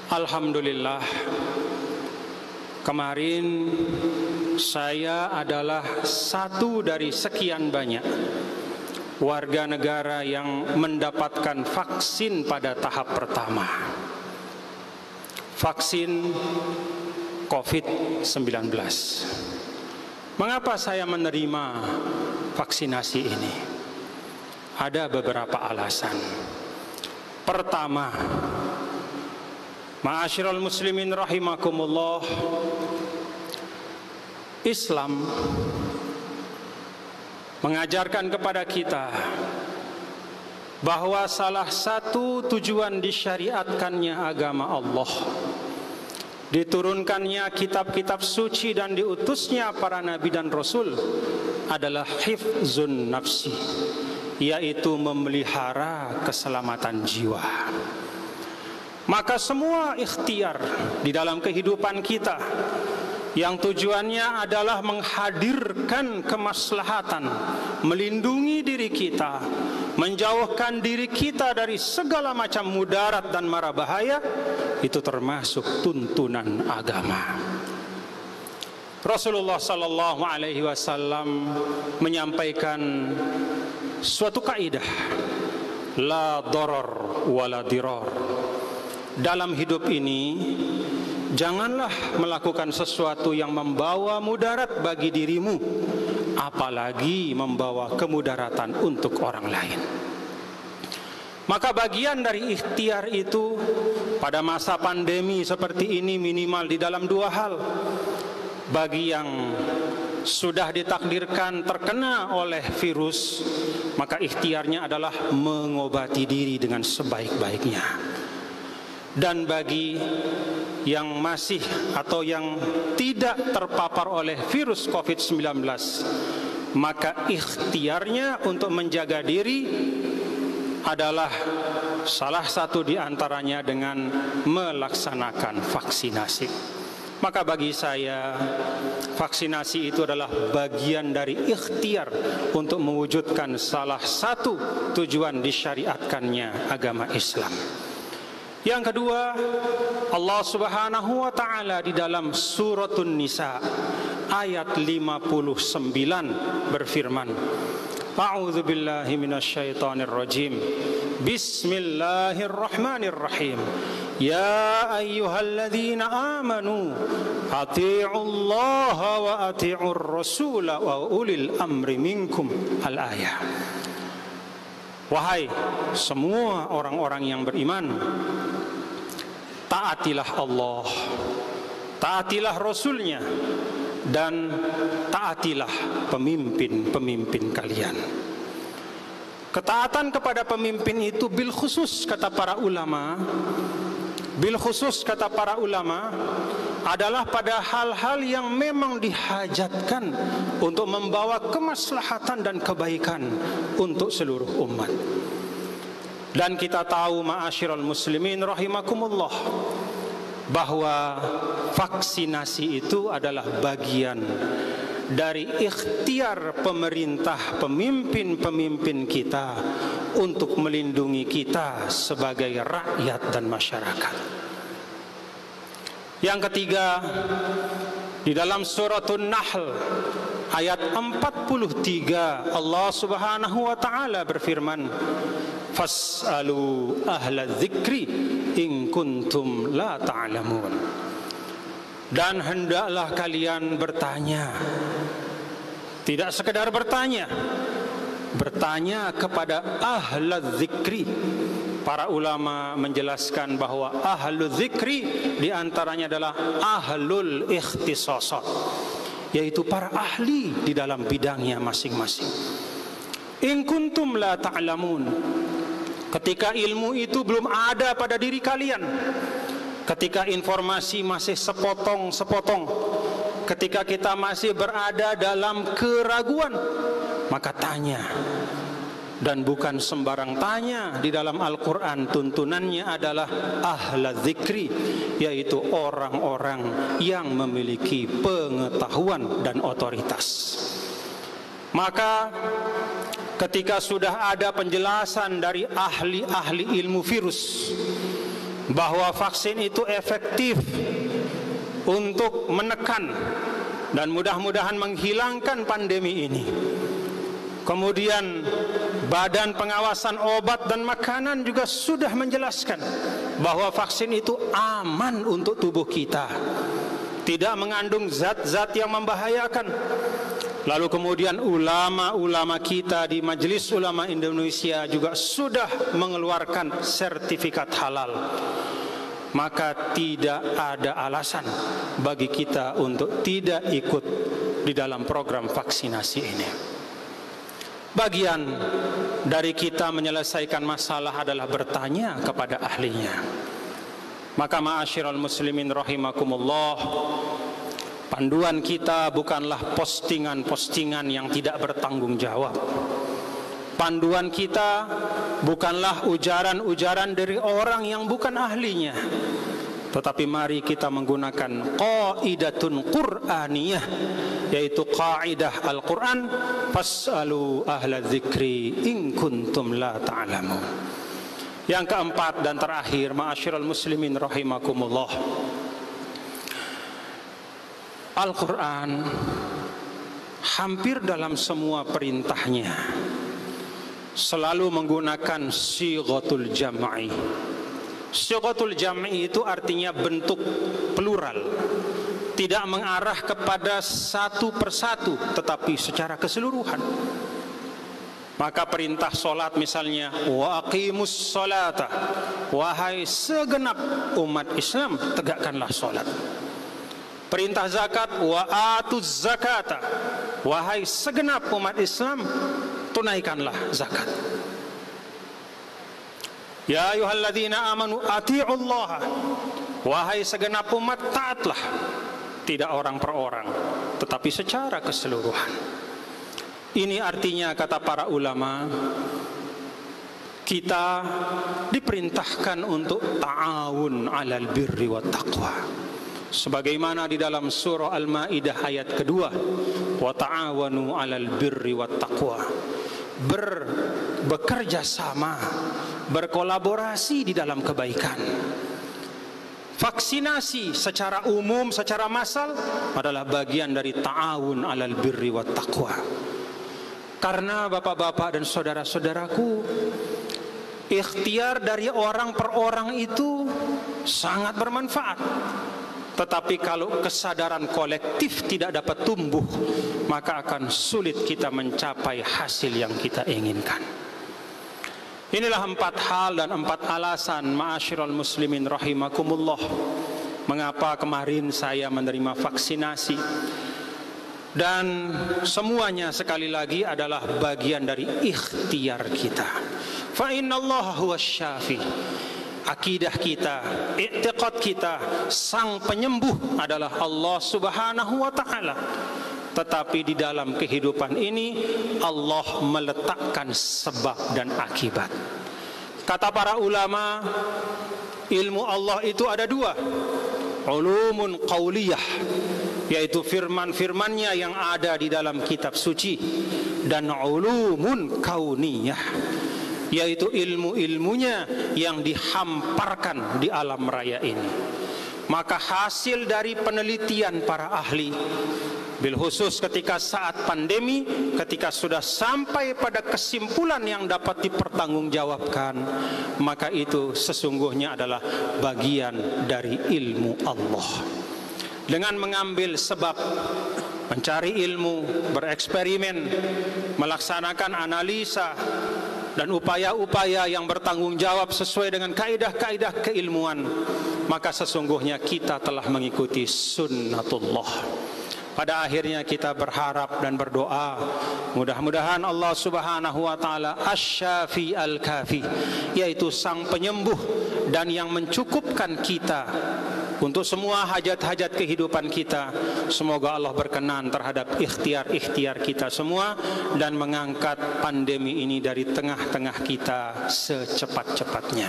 Alhamdulillah, kemarin saya adalah satu dari sekian banyak warga negara yang mendapatkan vaksin pada tahap pertama, vaksin COVID-19. Mengapa saya menerima vaksinasi ini? Ada beberapa alasan. Pertama, ma'asyiral muslimin rahimakumullah, Islam mengajarkan kepada kita bahwa salah satu tujuan disyariatkannya agama Allah, diturunkannya kitab-kitab suci dan diutusnya para nabi dan rasul adalah hifzun nafsi, yaitu memelihara keselamatan jiwa. Maka semua ikhtiar di dalam kehidupan kita yang tujuannya adalah menghadirkan kemaslahatan, melindungi diri kita, menjauhkan diri kita dari segala macam mudarat dan mara bahaya, itu termasuk tuntunan agama. Rasulullah sallallahu alaihi wasallam menyampaikan suatu kaidah, la darar wala dirar. Dalam hidup ini, janganlah melakukan sesuatu yang membawa mudarat bagi dirimu, apalagi membawa kemudaratan untuk orang lain. Maka bagian dari ikhtiar itu pada masa pandemi seperti ini minimal di dalam dua hal. Bagi yang sudah ditakdirkan terkena oleh virus, maka ikhtiarnya adalah mengobati diri dengan sebaik-baiknya. Dan bagi yang masih atau yang tidak terpapar oleh virus COVID-19, maka ikhtiarnya untuk menjaga diri adalah salah satu di antaranya dengan melaksanakan vaksinasi. Maka bagi saya, vaksinasi itu adalah bagian dari ikhtiar untuk mewujudkan salah satu tujuan disyariatkannya agama Islam. Yang kedua, Allah Subhanahu wa taala di dalam suratun Nisa ayat 59 berfirman, A'udzu billahi minasyaitonir rajim. Bismillahirrahmanirrahim. Ya ayyuhalladzina amanu athi'ullaha wa athi'ur rasula wa ulil amri minkum. Al-ayah. Wahai semua orang-orang yang beriman, taatilah Allah, taatilah Rasulnya, dan taatilah pemimpin-pemimpin kalian. Ketaatan kepada pemimpin itu bil khusus kata para ulama, adalah pada hal-hal yang memang dihajatkan untuk membawa kemaslahatan dan kebaikan untuk seluruh umat. Dan kita tahu ma'asyiral muslimin rahimakumullah, bahwa vaksinasi itu adalah bagian dari ikhtiar pemerintah, pemimpin-pemimpin kita untuk melindungi kita sebagai rakyat dan masyarakat. Yang ketiga, di dalam suratun Nahl ayat 43 Allah Subhanahu wa taala berfirman, Fas'alu ahla dzikri in kuntum la ta'lamun. Dan hendaklah kalian bertanya, tidak sekedar bertanya, bertanya kepada ahla dzikri. Para ulama menjelaskan bahwa ahlu dzikri diantaranya adalah ahlul ikhtisasat, yaitu para ahli di dalam bidangnya masing-masing. In kuntum la ta'lamun, ketika ilmu itu belum ada pada diri kalian, ketika informasi masih sepotong-sepotong, ketika kita masih berada dalam keraguan, maka tanya. Dan bukan sembarang tanya. Di dalam Al-Quran tuntunannya adalah ahla dzikri, yaitu orang-orang yang memiliki pengetahuan dan otoritas. Maka ketika sudah ada penjelasan dari ahli-ahli ilmu virus, bahwa vaksin itu efektif untuk menekan dan mudah-mudahan menghilangkan pandemi ini. Kemudian Badan Pengawasan Obat dan Makanan juga sudah menjelaskan bahwa vaksin itu aman untuk tubuh kita, tidak mengandung zat-zat yang membahayakan. Lalu kemudian ulama-ulama kita di Majelis Ulama Indonesia juga sudah mengeluarkan sertifikat halal. Maka tidak ada alasan bagi kita untuk tidak ikut di dalam program vaksinasi ini. Bagian dari kita menyelesaikan masalah adalah bertanya kepada ahlinya. Maka ma'asyiral muslimin rahimakumullah, panduan kita bukanlah postingan-postingan yang tidak bertanggung jawab. Panduan kita bukanlah ujaran-ujaran dari orang yang bukan ahlinya. Tetapi mari kita menggunakan qaidatun Qur'aniyah, yaitu kaidah Al-Quran, fas'alu ahla dzikri in kuntum la ta'lamun. Yang keempat dan terakhir, ma'asyiral muslimin rahimakumullah, Al-Quran hampir dalam semua perintahnya selalu menggunakan sighatul jam'i. Sighatul jam'i itu artinya bentuk plural, tidak mengarah kepada satu persatu tetapi secara keseluruhan. Maka perintah solat misalnya, wa aqimus solata, wahai segenap umat Islam tegakkanlah solat. Perintah zakat, wa atuz zakata, wahai segenap umat Islam tunaikanlah zakat. Ya ayyuhalladzina amanu ati'ullaha, wahai segenap umat taatlah, tidak orang per orang tetapi secara keseluruhan. Ini artinya, kata para ulama, kita diperintahkan untuk ta'awun 'alal birri wat taqwa. Sebagaimana di dalam surah Al-Maidah ayat kedua, wa ta'awanu 'alal birri wat taqwa. Bekerja sama, berkolaborasi di dalam kebaikan. Vaksinasi secara umum, secara massal adalah bagian dari ta'awun 'alal birri wat taqwa. Karena bapak-bapak dan saudara-saudaraku, ikhtiar dari orang per orang itu sangat bermanfaat. Tetapi kalau kesadaran kolektif tidak dapat tumbuh, maka akan sulit kita mencapai hasil yang kita inginkan. Inilah 4 hal dan 4 alasan, ma'asyiral muslimin rahimakumullah, mengapa kemarin saya menerima vaksinasi. Dan semuanya sekali lagi adalah bagian dari ikhtiar kita. Fa innallaha huwas syafi. Akidah kita, i'tiqad kita, sang penyembuh adalah Allah Subhanahu wa ta'ala. Tetapi di dalam kehidupan ini Allah meletakkan sebab dan akibat. Kata para ulama, ilmu Allah itu ada 2. Ulumun qauliyah, yaitu firman-firmannya yang ada di dalam kitab suci, dan ulumun kauniyah, yaitu ilmu-ilmunya yang dihamparkan di alam raya ini. Maka hasil dari penelitian para ahli, bil khusus ketika saat pandemi, ketika sudah sampai pada kesimpulan yang dapat dipertanggungjawabkan, maka itu sesungguhnya adalah bagian dari ilmu Allah. Dengan mengambil sebab, mencari ilmu, bereksperimen, melaksanakan analisa dan upaya-upaya yang bertanggung jawab sesuai dengan kaidah-kaidah keilmuan, maka sesungguhnya kita telah mengikuti sunnatullah. Pada akhirnya kita berharap dan berdoa, mudah-mudahan Allah Subhanahu wa ta'ala asy-syafi al-kafi, yaitu sang penyembuh dan yang mencukupkan kita untuk semua hajat-hajat kehidupan kita. Semoga Allah berkenan terhadap ikhtiar-ikhtiar kita semua dan mengangkat pandemi ini dari tengah-tengah kita secepat-cepatnya.